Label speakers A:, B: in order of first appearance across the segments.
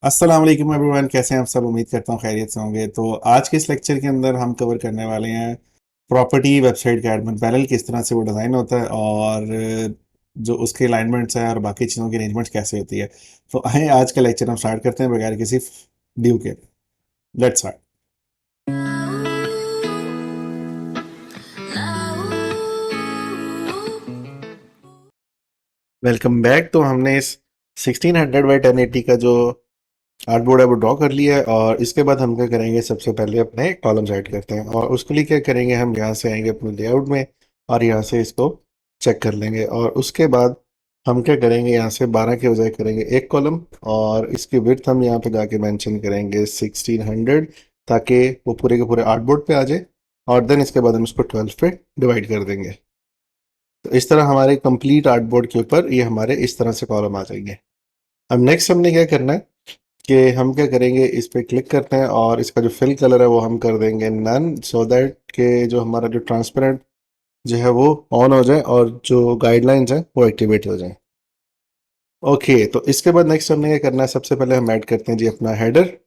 A: अस्सलाम वालेकुम एवरीवन, कैसे हैं आप सब। उम्मीद करता हूँ खैरियत से होंगे। तो आज के इस लेक्चर के अंदर हम कवर करने वाले हैं प्रॉपर्टी वेबसाइट का एडमिन पैनल, किस तरह से वो डिज़ाइन होता है और जो उसके अलाइनमेंट्स हैं और बाकी चीज़ों की अरेंजमेंट्स कैसे होती है। तो आए आज का लेक्चर हम स्टार्ट करते हैं बगैर किसी ड्यू के। Let's start. Welcome back. तो हमने इस 1600 बाई 1080 का जो आर्टबोर्ड है वो ड्रॉ कर लिया है और इसके बाद हम क्या करेंगे, सबसे पहले अपने कॉलम्स ऐड करते हैं और उसके लिए क्या करेंगे, हम यहाँ से आएंगे अपने लेआउट में और यहाँ से इसको चेक कर लेंगे और उसके बाद हम क्या करेंगे, यहाँ से 12 के बजाय करेंगे एक कॉलम और इसकी विड्थ हम यहाँ पे जाके मेंशन करेंगे 1600, ताकि वो पूरे के पूरे आर्टबोर्ड पे आ जाए और देन इसके बाद हम इसको 12 पे डिवाइड कर देंगे। तो इस तरह हमारे कंप्लीट आर्टबोर्ड के ऊपर ये हमारे इस तरह से कॉलम आ जाएंगे। अब नेक्स्ट हमने क्या करना है कि हम क्या करेंगे, इस पे क्लिक करते हैं और इसका जो फिल कलर है वो हम कर देंगे नन, सो दैट के जो हमारा जो ट्रांसपेरेंट जो है वो ऑन हो जाए और जो गाइडलाइंस हैं वो एक्टिवेट हो जाए। ओके, तो इसके बाद नेक्स्ट हमने क्या करना है, सबसे पहले हम ऐड करते हैं जी अपना हेडर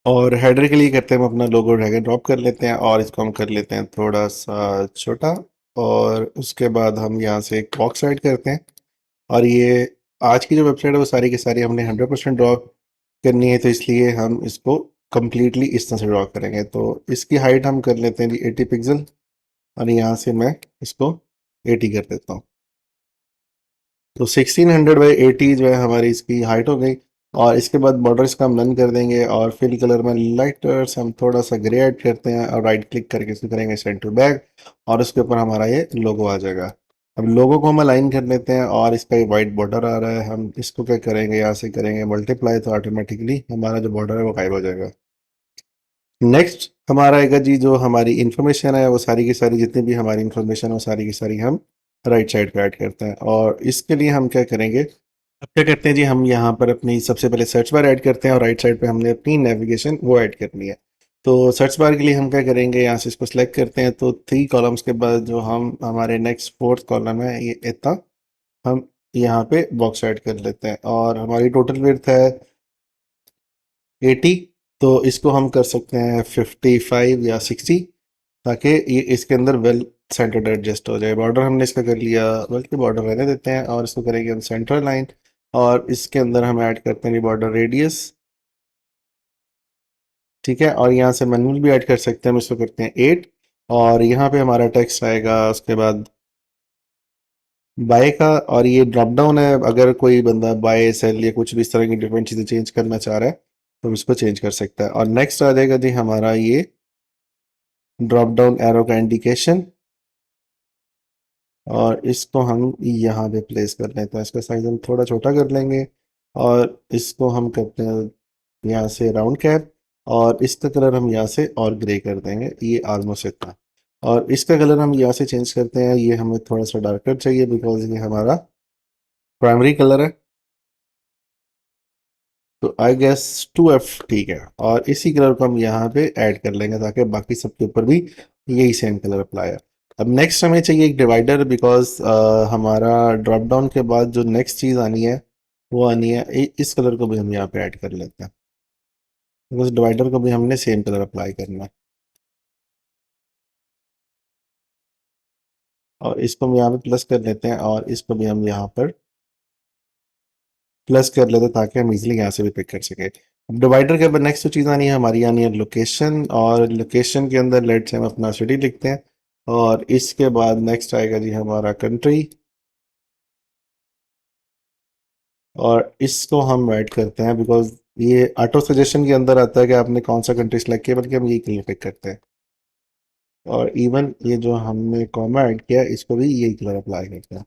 A: और हेडर के लिए करते हैं हम अपना लोगो ड्रैग एंड ड्रॉप कर लेते हैं और इसको हम कर लेते हैं थोड़ा सा छोटा और उसके बाद हम यहाँ से एक बॉक्स ऐड करते हैं और ये आज की जो वेबसाइट है वो सारी की सारी हमने 100% ड्रॉ करनी है, तो इसलिए हम इसको कम्प्लीटली इस तरह से ड्रॉ करेंगे। तो इसकी हाइट हम कर लेते हैं जी 80 पिक्सल और यहाँ से मैं इसको 80 कर देता हूँ। तो 1600 बाई 80 जो है हमारी इसकी हाइट हो गई और इसके बाद बॉर्डर्स का हम नन कर देंगे और फिल कलर में लाइटर्स हम थोड़ा सा ग्रे ऐड करते हैं और राइट क्लिक करके इसको करेंगे सेंड टू बैक और उसके ऊपर हमारा ये लोगो आ जाएगा। अब लोगो को हम अलाइन कर लेते हैं और इसका ये वाइट बॉर्डर आ रहा है, हम इसको क्या करेंगे, यहाँ से करेंगे मल्टीप्लाई, तो ऑटोमेटिकली हमारा जो बॉर्डर है वो गायब हो जाएगा। नेक्स्ट हमारा आएगा जी, जो हमारी इन्फॉर्मेशन है वो सारी की सारी, जितनी भी हमारी इन्फॉर्मेशन है वो सारी की सारी हम राइट साइड पे ऐड करते हैं और इसके लिए हम क्या करेंगे, अब क्या करते हैं जी, हम यहाँ पर अपनी सबसे पहले सर्च बार ऐड करते हैं और राइट साइड पे हमने अपनी नेविगेशन वो ऐड करनी है। तो सर्च बार के लिए हम क्या करेंगे, यहाँ से इसको सिलेक्ट करते हैं, तो 3 कॉलम्स के बाद जो हम हमारे नेक्स्ट फोर्थ कॉलम है ये इतना हम यहाँ पे बॉक्स ऐड कर लेते हैं और हमारी टोटल विड्थ है 80, तो इसको हम कर सकते हैं 55 या 60, ताकि ये इसके अंदर वेल सेंटर्ड एडजस्ट हो जाए। बॉर्डर हमने इसका कर लिया, बल्कि बॉर्डर रहने देते हैं और इसको करेंगे हम सेंटर लाइन और इसके अंदर हम ऐड करते हैं बॉर्डर रेडियस। ठीक है, और यहाँ से मैनुअल भी ऐड कर सकते हैं, हम इसको करते हैं 8 और यहाँ पे हमारा टेक्स्ट आएगा उसके बाद बाय का और ये ड्रॉप डाउन है, अगर कोई बंदा बाय सेल या कुछ भी इस तरह की डिफरेंट चीज़ें चेंज करना चाह रहा है तो इसको चेंज कर सकता है। और नेक्स्ट आ जाएगा जी हमारा ये ड्रॉप डाउन एरो का इंडिकेशन और इसको हम यहाँ पे प्लेस कर लेते हैं, इसका साइज हम थोड़ा छोटा कर लेंगे और इसको हम करते हैं यहाँ से राउंड कैप और इसका कलर हम यहाँ से और ग्रे कर देंगे, ये ऑलमोस्ट इतना। और इसका कलर हम यहाँ से चेंज करते हैं, ये हमें थोड़ा सा डार्कर चाहिए बिकॉज ये हमारा प्राइमरी कलर है, तो आई गेस 2F ठीक है। और इसी कलर को हम यहाँ पे ऐड कर लेंगे ताकि बाकी सबके ऊपर भी यही सेम कलर अप्लाई है। अब नेक्स्ट हमें चाहिए एक डिवाइडर, बिकॉज हमारा ड्रॉप डाउन के बाद जो नेक्स्ट चीज़ आनी है वो आनी है, इस कलर को भी हम यहाँ पे ऐड कर लेते हैं बिकॉज डिवाइडर को भी हमने सेम कलर अप्लाई करना है। और इसको हम यहाँ पे प्लस कर लेते हैं और इसको भी हम यहाँ पर प्लस कर लेते हैं ताकि हम इजीली यहाँ से भी पिक कर सके। अब डिवाइडर के बाद नेक्स्ट जो चीज़ आनी है हमारी आनी है लोकेशन, और लोकेशन के अंदर लेट्स से हम अपना सिटी लिखते हैं और इसके बाद नेक्स्ट आएगा जी हमारा कंट्री और इसको हम ऐड करते हैं बिकॉज ये ऑटो सजेशन के अंदर आता है कि आपने कौन सा कंट्री सेलेक्ट किया, बल्कि हम यही कलर पिक करते हैं। और इवन ये जो हमने कॉमा ऐड किया इसको भी यही कलर अप्लाई करते हैं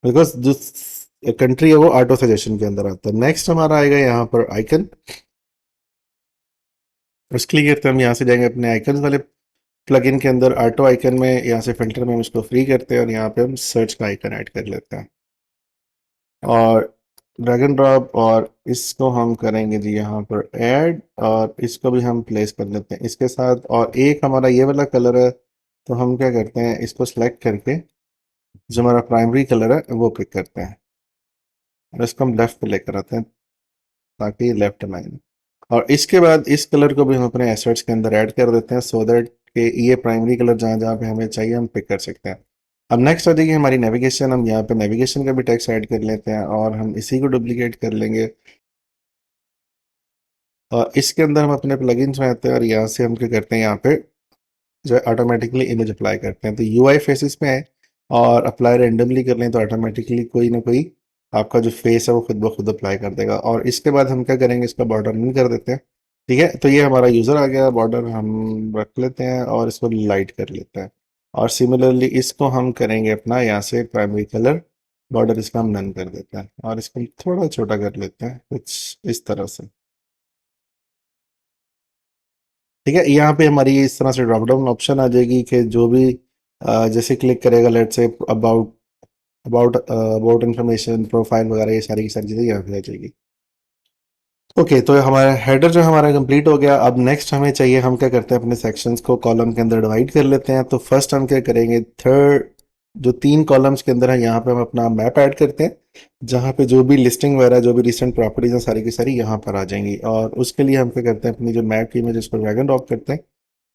A: बिकॉज जो कंट्री है वो ऑटो सजेशन के अंदर आता है। नेक्स्ट हमारा आएगा यहाँ पर आइकन, उसके लिए करते हैं हम यहाँ से जाएंगे अपने आइकन वाले प्लगइन के अंदर, ऑटो आइकन में यहाँ से फिल्टर में हम इसको फ्री करते हैं और यहाँ पे हम सर्च का आइकन ऐड कर लेते हैं और ड्रैग एंड ड्रॉप और इसको हम करेंगे जी यहाँ पर ऐड और इसको भी हम प्लेस कर लेते हैं इसके साथ। और एक हमारा ये वाला कलर है, तो हम क्या करते हैं इसको सेलेक्ट करके जो हमारा प्राइमरी कलर है वो पिक करते हैं और इसको हम लेफ्ट पे लेकर आते हैं। ताकि ये लेफ्ट अलाइन। और इसके बाद इस कलर को भी हम अपने एसेट्स के अंदर ऐड कर देते हैं सो दैट कि ये प्राइमरी कलर जहाँ जहाँ पे हमें चाहिए हम पिक कर सकते हैं। अब नेक्स्ट आ जाएगी हमारी नेविगेशन। हम यहाँ पे नेविगेशन का भी टेक्स्ट ऐड कर लेते हैं और हम इसी को डुप्लीकेट कर लेंगे और इसके अंदर हम अपने प्लगइन्स में आते हैं और यहाँ से हम क्या करते हैं, यहाँ पे जो है ऑटोमेटिकली इमेज अप्लाई करते हैं। तो यूआई फेसेस में है और अप्लाई रेंडमली कर लें तो ऑटोमेटिकली कोई ना कोई आपका जो फेस है वो खुद ब खुद अप्लाई कर देगा। और इसके बाद हम क्या करेंगे, इसका बॉर्डर नहीं कर देते हैं। ठीक है, तो ये हमारा यूज़र आ गया, बॉर्डर हम रख लेते हैं और इसको लाइट कर लेते हैं। और सिमिलरली इसको हम करेंगे अपना यहाँ से प्राइमरी कलर, बॉर्डर इसका हम नन कर देते हैं और इसको हम थोड़ा छोटा कर लेते हैं कुछ इस तरह से। ठीक है, यहाँ पे हमारी इस तरह से ड्रॉप डाउन ऑप्शन आ जाएगी कि जो भी जैसे क्लिक करेगा, let's say about about information, profile वगैरह, ये सारी की सारी चीज़ें यहाँ पे आ जाएगी। ओके, तो हमारा हेडर जो हमारा कंप्लीट हो गया। अब नेक्स्ट हमें चाहिए, हम क्या करते हैं अपने सेक्शंस को कॉलम के अंदर डिवाइड कर लेते हैं। तो फर्स्ट हम क्या करेंगे, थर्ड जो 3 कॉलम्स के अंदर है यहाँ पे हम अपना मैप ऐड करते हैं, जहाँ पे जो भी लिस्टिंग वगैरह जो भी रिसेंट प्रॉपर्टीज हैं सारी की सारी यहाँ पर आ जाएंगी। और उसके लिए हम क्या करते हैं, अपनी जो मैप की इमेज उसको ड्रैग एंड ड्रॉप करते हैं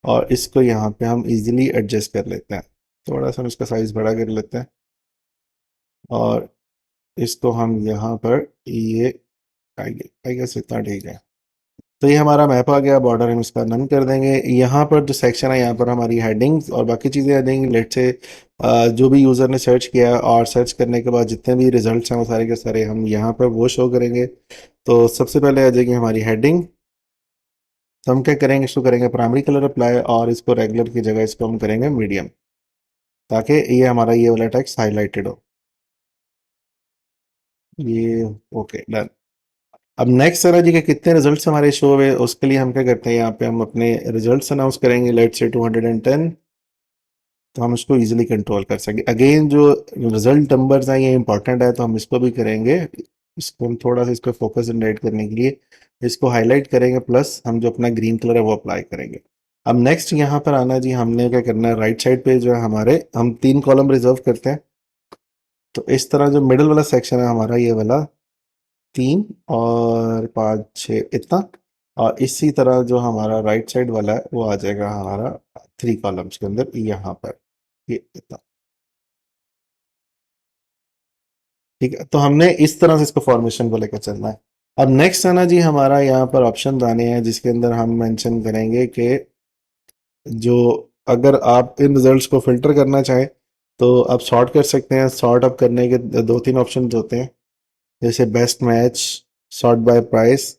A: और इसको यहाँ पे हम इजीली एडजस्ट कर लेते हैं। थोड़ा सा हम इसका साइज बड़ा कर लेते हैं और इसको हम यहाँ पर ये आई गेस इतना ठीक है। तो ये हमारा मैप आ गया, बॉर्डर हम इसका नन कर देंगे। यहाँ पर जो सेक्शन है यहाँ पर हमारी हेडिंग्स और बाकी चीज़ें आ जाएंगी। लेट से जो भी यूज़र ने सर्च किया और सर्च करने के बाद जितने भी रिजल्ट्स हैं वो सारे के सारे हम यहाँ पर वो शो करेंगे। तो सबसे पहले आ जाएगी हमारी हेडिंग। तो हम क्या करेंगे, इसको करेंगे प्राइमरी कलर अप्लाई और इसको रेगुलर की जगह इसको हम करेंगे मीडियम, ताकि ये हमारा ये वाला टेक्स्ट हाईलाइटेड हो। ये ओके, डन। अब नेक्स्ट है ना जी कि कितने रिजल्ट्स हमारे शो हुए, उसके लिए हम क्या करते हैं, यहाँ पे हम अपने रिजल्ट्स अनाउंस करेंगे। लेट्स से 210, तो हम इसको इजीली कंट्रोल कर सकेंगे। अगेन जो रिजल्ट नंबर्स हैं ये इंपॉर्टेंट है, तो हम इसको भी करेंगे। इसको हम थोड़ा सा इस पर फोकस जनरेट करने के लिए इसको हाईलाइट करेंगे, प्लस हम जो अपना ग्रीन कलर है वो अप्लाई करेंगे। अब नेक्स्ट यहाँ पर आना जी, हमने क्या करना है, राइट साइड पे जो है हमारे हम 3 कॉलम रिजर्व करते हैं। तो इस तरह जो मिडल वाला सेक्शन है हमारा ये वाला 3 और 5 6 इतना, और इसी तरह जो हमारा राइट साइड वाला है वो आ जाएगा हमारा 3 कॉलम्स के अंदर यहाँ पर, ये इतना। ठीक है, तो हमने इस तरह से इसको फॉर्मेशन को लेकर चलना है। अब नेक्स्ट है ना जी, हमारा यहाँ पर ऑप्शन आने हैं जिसके अंदर हम मेंशन करेंगे कि जो अगर आप इन रिजल्ट्स को फिल्टर करना चाहें तो आप सॉर्ट कर सकते हैं। सॉर्ट अप करने के 2-3 ऑप्शन होते हैं, जैसे best match, sort by price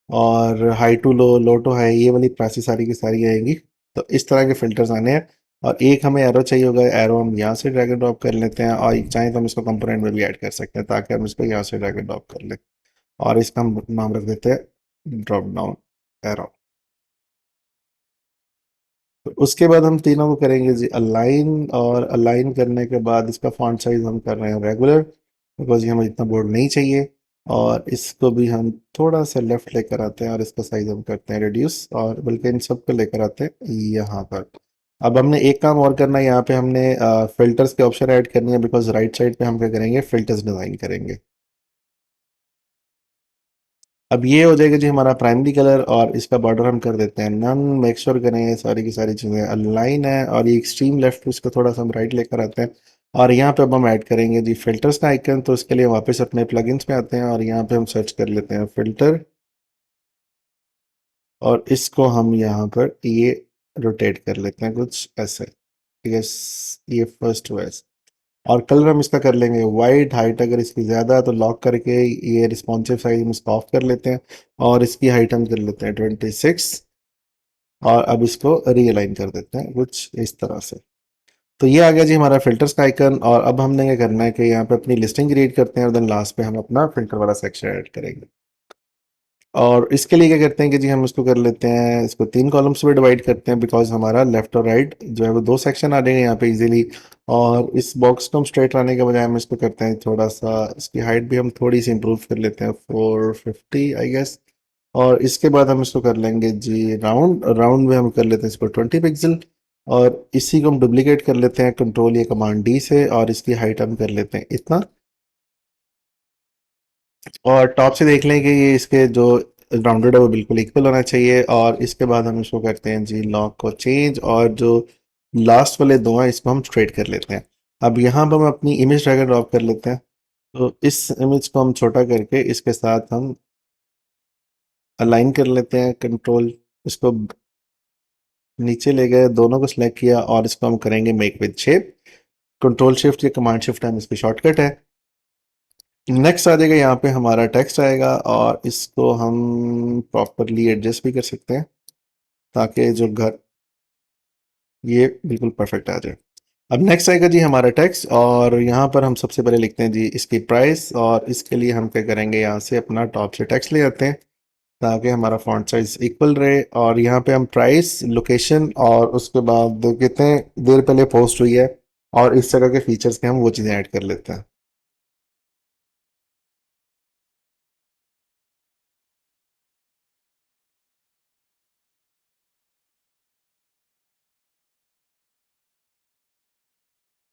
A: और high to low, low to high, ये वाली प्राइसेस सारी की सारी आएंगी। तो इस तरह के फिल्टर्स आने हैं। और एक हमें एरो चाहिए होगा, एरो हम यहाँ से ड्रैग एंड ड्रॉप कर लेते हैं और चाहें तो हम इसको कंपोनेंट में भी ऐड कर सकते हैं ताकि हम इसको यहाँ से ड्रैग एंड ड्रॉप कर लें। और इसका हम नाम रख देते हैं ड्रॉप डाउन एरो। तो उसके बाद हम तीनों को करेंगे जी अलाइन, और अलाइन करने के बाद इसका फॉन्ट साइज हम कर रहे हैं रेगुलर, बिकॉज ये हमें इतना बोल्ड नहीं चाहिए। और इसको भी हम थोड़ा सा लेफ्ट लेकर आते हैं और इसका साइज हम करते हैं रिड्यूस, और बल्कि इन सब को लेकर आते हैं यहाँ पर। अब हमने एक काम और करना है, यहाँ पे हमने फिल्टर्स के ऑप्शन ऐड करनी है, बिकॉज राइट साइड पे हम क्या करेंगे, फिल्टर्स डिजाइन करेंगे। अब ये हो जाएगा जी हमारा प्राइमरी कलर, और इसका बॉर्डर हम कर देते हैं नन। मेक श्योर करें ये सारी की सारी चीज़ें अलाइन है, और ये एक्सट्रीम लेफ्ट इसको थोड़ा सा हम राइट लेकर आते हैं। और यहाँ पे अब हम ऐड करेंगे जी फिल्टर्स का आइकन। तो इसके लिए वापस अपने प्लगइन्स पे आते हैं और यहाँ पे हम सर्च कर लेते हैं फिल्टर, और इसको हम यहाँ पर ये रोटेट कर लेते हैं कुछ ऐसे। यस, ये फर्स्ट वैस। और कलर हम इसका कर लेंगे वाइट। हाइट अगर इसकी ज़्यादा है तो लॉक करके ये रिस्पॉन्सिव साइज हम इसको ऑफ कर लेते हैं, और इसकी हाइट हम कर लेते हैं 26। और अब इसको रीअलाइन कर देते हैं कुछ इस तरह से। तो ये आ गया जी हमारा फिल्टर्स का आइकन। और अब हमने क्या करना है कि यहाँ पे अपनी लिस्टिंग क्रिएट करते हैं और देन लास्ट पे हम अपना फिल्टर वाला सेक्शन ऐड करेंगे। और इसके लिए क्या करते हैं कि जी हम इसको कर लेते हैं, इसको 3 कॉलम्स में डिवाइड करते हैं, बिकॉज हमारा लेफ्ट और राइट जो है वो 2 सेक्शन आ जाएंगे यहाँ पे इजीली। और इस बॉक्स को हम स्ट्रेट लाने के बजाय हम इसको करते हैं थोड़ा सा, इसकी हाइट भी हम थोड़ी सी इंप्रूव कर लेते हैं 450 आई गेस। और इसके बाद हम इसको कर लेंगे जी राउंड। राउंड में हम कर लेते हैं इसको 20 पिक्सल, और इसी को हम डुप्लीकेट कर लेते हैं कंट्रोल ये कमांड डी से, और इसकी हाइट हम कर लेते हैं इतना। और टॉप से देख लें कि ये इसके जो राउंडेड है वो बिल्कुल इक्वल होना चाहिए, और इसके बाद हम इसको करते हैं जी लॉक को चेंज, और जो लास्ट वाले दो हैं इसको हम स्ट्रेट कर लेते हैं। अब यहाँ पर हम अपनी इमेज ड्रैग एंड ड्रॉप कर लेते हैं। तो इस इमेज को हम छोटा करके इसके साथ हम अलाइन कर लेते हैं, कंट्रोल इसको नीचे ले गए, दोनों को सिलेक्ट किया और इसको हम करेंगे make with shape. Control shift या कमांड शिफ्ट टाइम इसकी शॉर्टकट है। नेक्स्ट आ जाएगा, यहाँ पे हमारा टेक्स्ट आएगा और इसको हम प्रॉपरली एडजस्ट भी कर सकते हैं ताकि जो घर ये बिल्कुल परफेक्ट आ जाए। अब नेक्स्ट आएगा जी हमारा टेक्स्ट, और यहाँ पर हम सबसे पहले लिखते हैं जी इसकी प्राइस, और इसके लिए हम क्या करेंगे, यहाँ से अपना टॉप से टेक्स्ट ले आते हैं ताकि हमारा फॉन्ट साइज इक्वल रहे। और यहाँ पे हम प्राइस, लोकेशन और उसके बाद कितने देर पहले पोस्ट हुई है और इस तरह के फीचर्स के हम वो चीज़ें ऐड कर लेते हैं।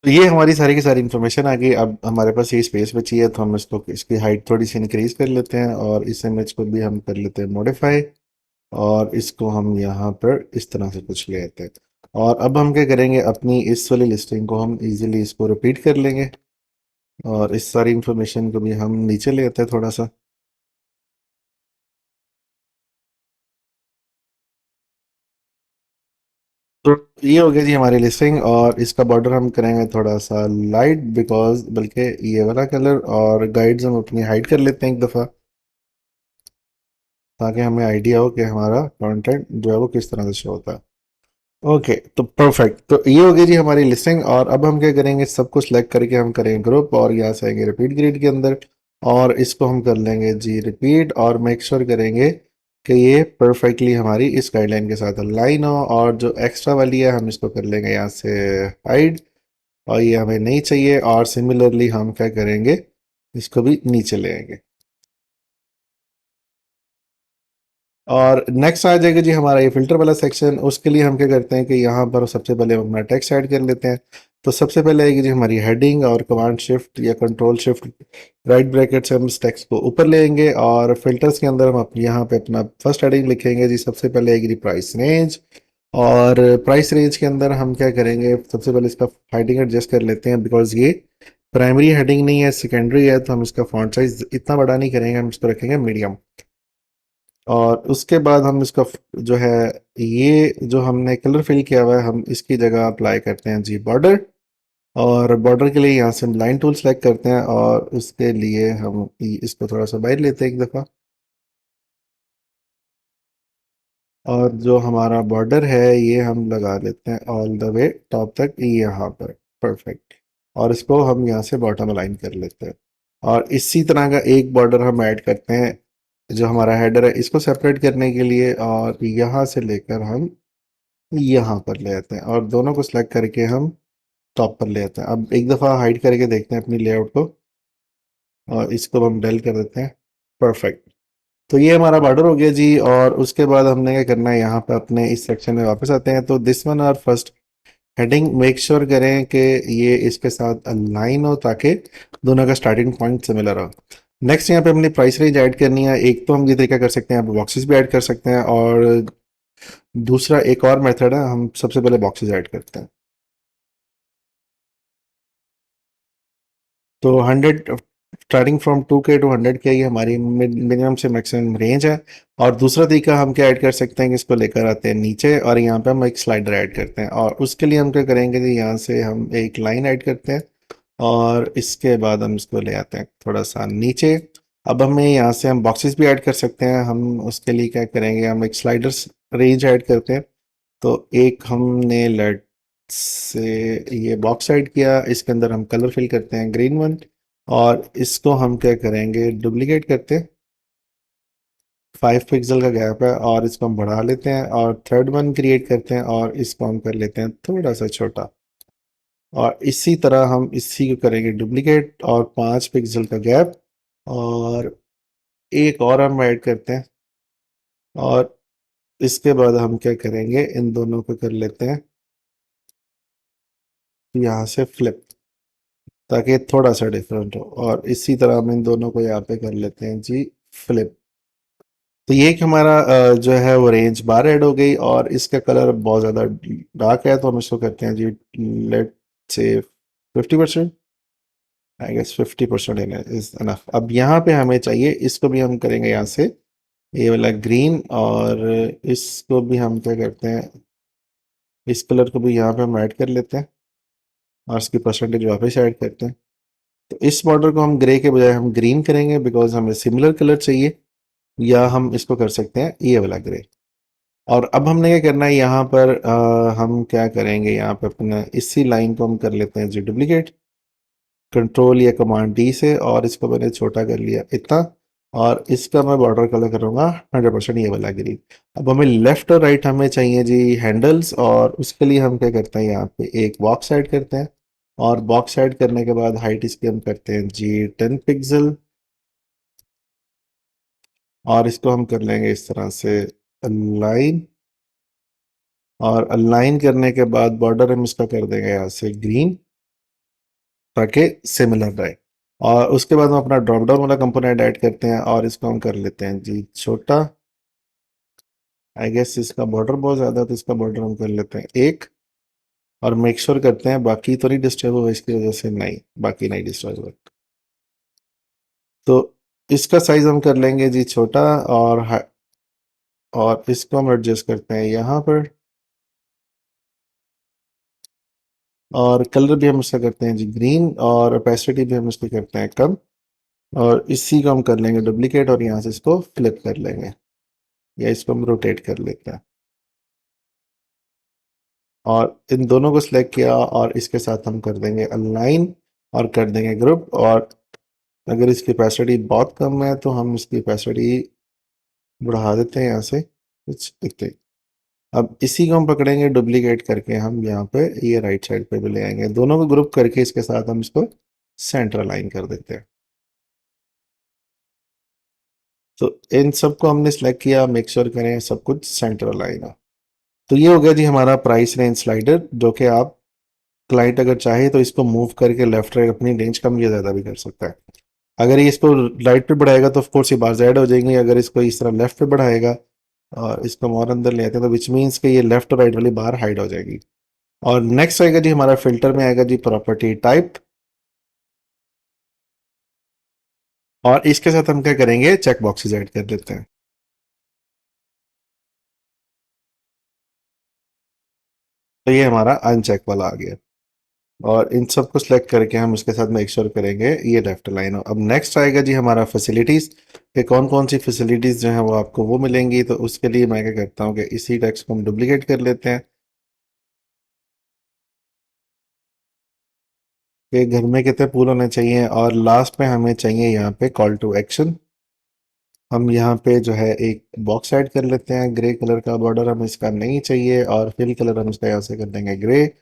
A: तो ये हमारी सारी की सारी इन्फॉर्मेशन आ गई। अब हमारे पास ये स्पेस बची है तो हम इसको इसकी हाइट थोड़ी सी इंक्रीज कर लेते हैं, और इस इमेज को भी हम कर लेते हैं मॉडिफाई, और इसको हम यहाँ पर इस तरह से कुछ ले आते हैं। और अब हम क्या करेंगे, अपनी इस वाली लिस्टिंग को हम इजीली इसको रिपीट कर लेंगे, और इस सारी इन्फॉर्मेशन को भी हम नीचे ले आते हैं थोड़ा सा। तो ये हो गया जी हमारी लिस्टिंग, और इसका बॉर्डर हम करेंगे थोड़ा सा लाइट, बिकॉज बल्कि ये वाला कलर, और गाइड्स हम अपनी हाइड कर लेते हैं एक दफ़ा ताकि हमें आइडिया हो कि हमारा कंटेंट जो है वो किस तरह से शो होता है। ओके, तो परफेक्ट, तो ये हो गई जी हमारी लिस्टिंग। और अब हम क्या करेंगे, सबको सिलेक्ट करके हम करेंगे ग्रुप, और यहाँ से आएंगे रिपीट ग्रिड के अंदर, और इसको हम कर लेंगे जी रिपीट, और मेक श्योर करेंगे कि ये परफेक्टली हमारी इस गाइडलाइन के साथ अलाइन हो। और जो एक्स्ट्रा वाली है हम इसको कर लेंगे यहाँ से हाइड, और ये हमें नहीं चाहिए। और सिमिलरली हम क्या करेंगे, इसको भी नीचे ले आएंगे। और नेक्स्ट आ जाएगा जी हमारा ये फिल्टर वाला सेक्शन। उसके लिए हम क्या करते हैं कि यहाँ पर सबसे पहले हम अपना टेक्स्ट ऐड कर लेते हैं। तो सबसे पहले आएगी जी हमारी हेडिंग, और कमांड शिफ्ट या कंट्रोल शिफ्ट राइट ब्रैकेट से हम इस टेक्स्ट को ऊपर लेंगे, और फिल्टर्स के अंदर हम यहाँ पे अपना फर्स्ट हेडिंग लिखेंगे जी। सबसे पहले आएगी जी प्राइस रेंज, और प्राइस रेंज के अंदर हम क्या करेंगे, सबसे पहले इसका हेडिंग एडजस्ट कर लेते हैं, बिकॉज ये प्राइमरी हेडिंग नहीं है, सेकेंडरी है, तो हम इसका फॉन्ट साइज इतना बड़ा नहीं करेंगे, हम इसको रखेंगे मीडियम। और उसके बाद हम इसका जो है, ये जो हमने कलर फिल किया हुआ है, हम इसकी जगह अप्लाई करते हैं जी बॉर्डर। और बॉर्डर के लिए यहाँ से हम लाइन टूल सेलेक्ट करते हैं, और उसके लिए हम इसको थोड़ा सा बाहर लेते हैं एक दफ़ा, और जो हमारा बॉर्डर है ये हम लगा लेते हैं ऑल द वे टॉप तक यहाँ पर। परफेक्ट। और इसको हम यहाँ से बॉटम अलाइन कर लेते हैं। और इसी तरह का एक बॉर्डर हम ऐड करते हैं जो हमारा हेडर है, इसको सेपरेट करने के लिए, और यहाँ से लेकर हम यहाँ पर ले आते हैं, और दोनों को सिलेक्ट करके हम टॉप पर ले आते हैं। अब एक दफ़ा हाइड करके देखते हैं अपनी लेआउट को, और इसको हम डल कर देते हैं। परफेक्ट। तो ये हमारा बॉर्डर हो गया जी। और उसके बाद हमने क्या करना है, यहाँ पे अपने इस सेक्शन में वापस आते हैं। तो दिस वन और फर्स्ट हेडिंग मेक श्योर करें कि ये इसके साथ अलाइन हो ताकि दोनों का स्टार्टिंग पॉइंट सिमिलर हो। नेक्स्ट यहाँ पे हमने प्राइस रेंज ऐड करनी है। एक तो हम ये तरीका कर सकते हैं, आप बॉक्सेस भी ऐड कर सकते हैं, और दूसरा एक और मेथड है, हम सबसे पहले बॉक्सेस ऐड करते हैं। तो 100, starting from 2K to 100K ये हमारी मिनिमम से मैक्सिमम रेंज है। और दूसरा तरीका हम क्या ऐड कर सकते हैं कि इसको लेकर आते हैं नीचे, और यहाँ पे हम एक स्लाइडर ऐड करते हैं, और उसके लिए हम क्या करेंगे कि यहाँ से हम एक लाइन ऐड करते हैं, और इसके बाद हम इसको ले आते हैं थोड़ा सा नीचे। अब हमें यहाँ से हम बॉक्सेस भी ऐड कर सकते हैं। हम उसके लिए क्या करेंगे, हम एक स्लाइडर्स रेंज ऐड करते हैं। तो एक हमने लेट से ये बॉक्स ऐड किया, इसके अंदर हम कलर फिल करते हैं ग्रीन वन, और इसको हम क्या करेंगे, डुप्लीकेट करते हैं। 5 पिक्सल का गैप है, और इसको हम बढ़ा लेते हैं, और थर्ड वन क्रिएट करते हैं, और इसको हम कर लेते हैं थोड़ा सा छोटा। और इसी तरह हम इसी को करेंगे डुप्लीकेट, और 5 पिक्सल का गैप, और एक और हम ऐड करते हैं। और इसके बाद हम क्या करेंगे, इन दोनों को कर लेते हैं यहाँ से फ्लिप। ताकि थोड़ा सा डिफरेंट हो। और इसी तरह हम इन दोनों को यहाँ पे कर लेते हैं जी फ्लिप। तो ये कि हमारा जो है वो रेंज बार ऐड हो गई और इसका कलर बहुत ज़्यादा डार्क है, तो हम इसको करते हैं जी लेट से 50%। I guess 50% is enough. अब यहाँ पे हमें चाहिए, इसको भी हम करेंगे यहाँ से ये वाला ग्रीन, और इसको भी हम क्या करते हैं, इस कलर को भी यहाँ पे हम ऐड कर लेते हैं और इसकी परसेंटेज वापस ऐड करते हैं। तो इस बॉर्डर को हम ग्रे के बजाय हम ग्रीन करेंगे बिकॉज हमें सिमिलर कलर चाहिए, या हम इसको कर सकते हैं ये वाला ग्रे। और अब हमने क्या करना है यहाँ पर, हम क्या करेंगे यहाँ पे अपना इसी लाइन को हम कर लेते हैं जी डुप्लीकेट, कंट्रोल या कमांड डी से, और इसको मैंने छोटा कर लिया इतना। और इसका मैं बॉर्डर कलर करूँगा 100% ये वाला ग्रीन। अब हमें लेफ्ट और राइट हमें चाहिए जी हैंडल्स, और उसके लिए हम क्या करते हैं यहाँ पे एक बॉक्स ऐड करते हैं, और बॉक्स ऐड करने के बाद हाइट इसकी हम करते हैं जी 10 पिक्सल, और इसको हम कर लेंगे इस तरह से अलाइन। और अलाइन करने के बाद बॉर्डर हम इसका कर देंगे यहाँ से ग्रीन, ताकि सिमिलर रहे। और उसके बाद हम अपना ड्रॉप डाउन वाला कंपोनेंट ऐड करते हैं और इसको हम कर लेते हैं जी छोटा। आई गेस इसका बॉर्डर बहुत ज़्यादा है, तो इसका बॉर्डर हम कर लेते हैं एक, और मेक श्योर करते हैं बाकी तो नहीं डिस्टर्ब हुआ इसकी वजह से, नहीं बाकी नहीं डिस्टर्ब हुआ। तो इसका साइज हम कर लेंगे जी छोटा, और इसको हम एडजस्ट करते हैं यहाँ पर, और कलर भी हम इसका करते हैं जी ग्रीन, और ओपेसिटी भी हम इसकी करते हैं कम। और इसी को हम कर लेंगे डुप्लीकेट, और यहाँ से इसको फ्लिप कर लेंगे, या इसको हम रोटेट कर लेते हैं। और इन दोनों को सिलेक्ट किया और इसके साथ हम कर देंगे अलाइन और कर देंगे ग्रुप। और अगर इसकी कैपेसिटी बहुत कम है तो हम इसकी कैपेसिटी बढ़ा देते हैं यहाँ से कुछ इतने। अब इसी को हम पकड़ेंगे डुप्लीकेट करके, हम यहाँ पे ये राइट साइड पे भी ले आएंगे, दोनों को ग्रुप करके इसके साथ हम इसको सेंटर अलाइन कर देते हैं। तो इन सबको हमने सेलेक्ट किया, मेक श्योर करें सब कुछ सेंटर अलाइन हो। तो ये हो गया जी हमारा प्राइस रेंज स्लाइडर, जो कि आप क्लाइंट अगर चाहे तो इसको मूव करके लेफ्ट राइट अपनी रेंज कम या ज़्यादा भी कर सकता है। अगर ये इसको राइट पे बढ़ाएगा तो ऑफकोर्स ये बार ऐड हो जाएंगी, अगर इसको इस तरह लेफ्ट पे बढ़ाएगा और इसको और अंदर ले आते हैं तो विच मीन्स कि ये लेफ्ट और राइट वाली बार हाइड हो जाएगी। और नेक्स्ट आएगा जी हमारा फिल्टर में आएगा जी प्रॉपर्टी टाइप, और इसके साथ हम क्या करेंगे चेक बॉक्सेस ऐड कर देते हैं। तो ये हमारा अनचेक वाला आ गया, और इन सबको सिलेक्ट करके हम इसके साथ मेक श्योर करेंगे ये लेफ्ट लाइन हो। अब नेक्स्ट आएगा जी हमारा फैसिलिटीज़, कि कौन कौन सी फैसिलिटीज़ जो है वो आपको वो मिलेंगी। तो उसके लिए मैं क्या करता हूँ कि इसी टेक्स्ट को हम डुप्लीकेट कर लेते हैं, कि घर में कितने पूल होने चाहिए, और लास्ट में हमें चाहिए यहाँ पे कॉल टू एक्शन। हम यहाँ पे जो है एक बॉक्स ऐड कर लेते हैं, ग्रे कलर का बॉर्डर हम इसका नहीं चाहिए, और फिल कलर हम इसका यहाँ से कर देंगे ग्रे,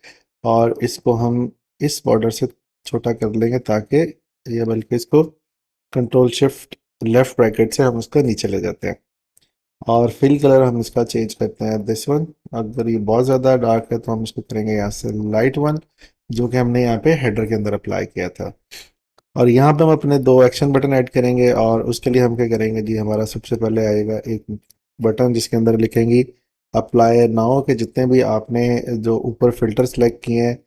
A: और इसको हम इस बॉर्डर से छोटा कर लेंगे, ताकि ये बल्कि इसको कंट्रोल शिफ्ट लेफ्ट ब्रैकेट से हम उसको नीचे ले जाते हैं। और फिल कलर हम इसका चेंज करते हैं दिस वन, अगर ये बहुत ज़्यादा डार्क है तो हम इसको करेंगे यहाँ से लाइट वन, जो कि हमने यहाँ पे हेडर के अंदर अप्लाई किया था। और यहाँ पे हम अपने दो एक्शन बटन ऐड करेंगे, और उसके लिए हम क्या करेंगे जी हमारा सबसे पहले आएगा एक बटन जिसके अंदर लिखेंगी अप्लाई नाउ, के जितने भी आपने जो ऊपर फिल्टर सेलेक्ट किए हैं,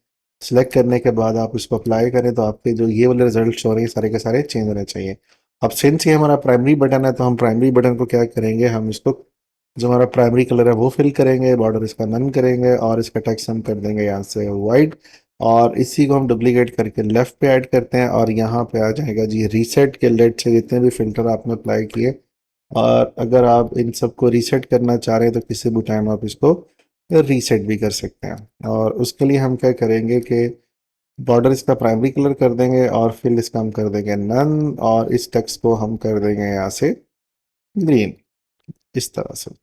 A: सेलेक्ट करने के बाद आप इसको अप्लाई करें तो आपके जो ये वाले रिजल्ट हो रहे हैं सारे के सारे चेंज होने चाहिए। अब सिंस ये हमारा प्राइमरी बटन है तो हम प्राइमरी बटन को क्या करेंगे, हम इसको जो हमारा प्राइमरी कलर है वो फिल करेंगे, बॉर्डर इसका नन करेंगे, और इसका टेक्स्ट हम कर देंगे यहाँ से वाइट। और इसी को हम डुप्लीकेट करके लेफ्ट पे ऐड करते हैं, और यहाँ पे आ जाएगा जी रीसेट के लेट से जितने भी फिल्टर आपने अप्लाई किए। और अगर आप इन सबको रीसेट करना चाह रहे हैं तो किसी भी टाइम आप इसको रीसेट भी कर सकते हैं। और उसके लिए हम क्या करेंगे कि बॉर्डर इसका प्राइमरी कलर कर देंगे, और फिल इसका हम कर देंगे नन, और इस टेक्स्ट को हम कर देंगे यहाँ से ग्रीन, इस तरह से।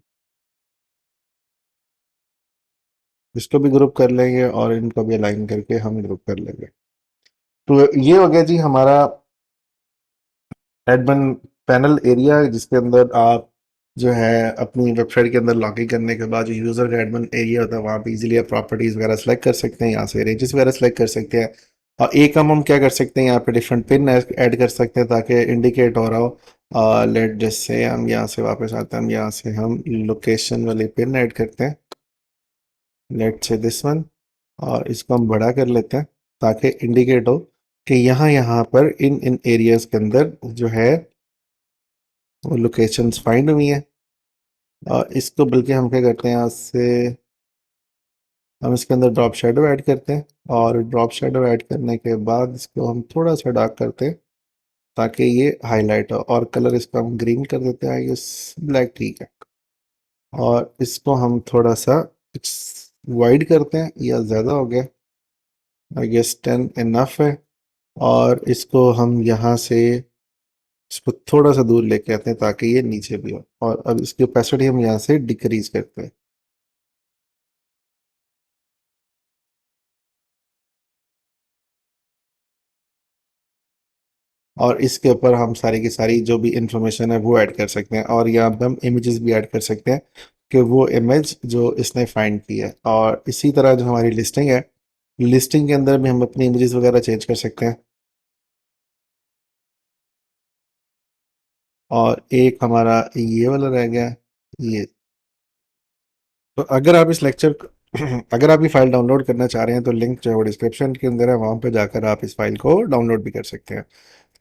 A: इसको भी ग्रुप कर लेंगे और इनको भी अलाइन करके हम ग्रुप कर लेंगे। तो ये हो गया जी हमारा एडमिन पैनल एरिया, जिसके अंदर आप जो है अपनी वेबसाइट के अंदर लॉगिन करने के बाद जो यूज़र का एडमिन एरिया होता है वहाँ पे इजीली आप प्रॉपर्टीज़ वगैरह सेलेक्ट कर सकते हैं, यहाँ से रेंजेस वगैरह सेलेक्ट कर सकते हैं। और एक हम क्या कर सकते हैं, यहाँ पे डिफरेंट पिन ऐड कर सकते हैं ताकि इंडिकेट हो रहा हो। लेट जैसे हम यहाँ से वापस आते हैं, हम यहाँ से हम लोकेशन वाले पिन ऐड करते हैं, लेट से दिस वन। और इसको हम बड़ा कर लेते हैं ताकि इंडिकेट हो कि यहाँ यहाँ पर इन इन एरियाज के अंदर जो है वो लोकेशंस फाइंड हुई हैं। और इसको बल्कि हम क्या करते हैं, यहाँ से हम इसके अंदर ड्रॉप शेडो ऐड करते हैं। और ड्रॉप शेडो ऐड करने के बाद इसको हम थोड़ा सा डार्क करते हैं ताकि ये हाईलाइट हो। और कलर इसका हम ग्रीन कर देते हैं, ये ब्लैक ठीक है। और इसको हम थोड़ा सा वाइड करते हैं, या ज़्यादा हो गया, आई गेस 10 इनफ है। और इसको हम यहाँ से इसको थोड़ा सा दूर लेके आते हैं ताकि ये नीचे भी हो। और अब इसकी ओपेसिटी हम यहाँ से डिक्रीज करते हैं। और इसके ऊपर हम सारी की सारी जो भी इंफॉर्मेशन है वो ऐड कर सकते हैं। और यहाँ पे हम इमेजेस भी ऐड कर सकते हैं कि वो इमेज जो इसने फाइंड की है। और इसी तरह जो हमारी लिस्टिंग है, लिस्टिंग के अंदर भी हम अपनी इमेजेस वगैरह चेंज कर सकते हैं। और एक हमारा ये वाला रह गया, ये। तो अगर आप इस लेक्चर अगर आप ये फाइल डाउनलोड करना चाह रहे हैं तो लिंक जो है वो डिस्क्रिप्शन के अंदर है, वहाँ पे जाकर आप इस फाइल को डाउनलोड भी कर सकते हैं।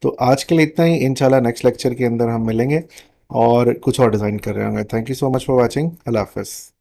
A: तो आज के लिए इतना ही। इंशाल्लाह नेक्स्ट लेक्चर के अंदर हम मिलेंगे और कुछ और डिज़ाइन कर रहे होंगे। Thank you so much for watching. अल्लाह हाफ़िज़।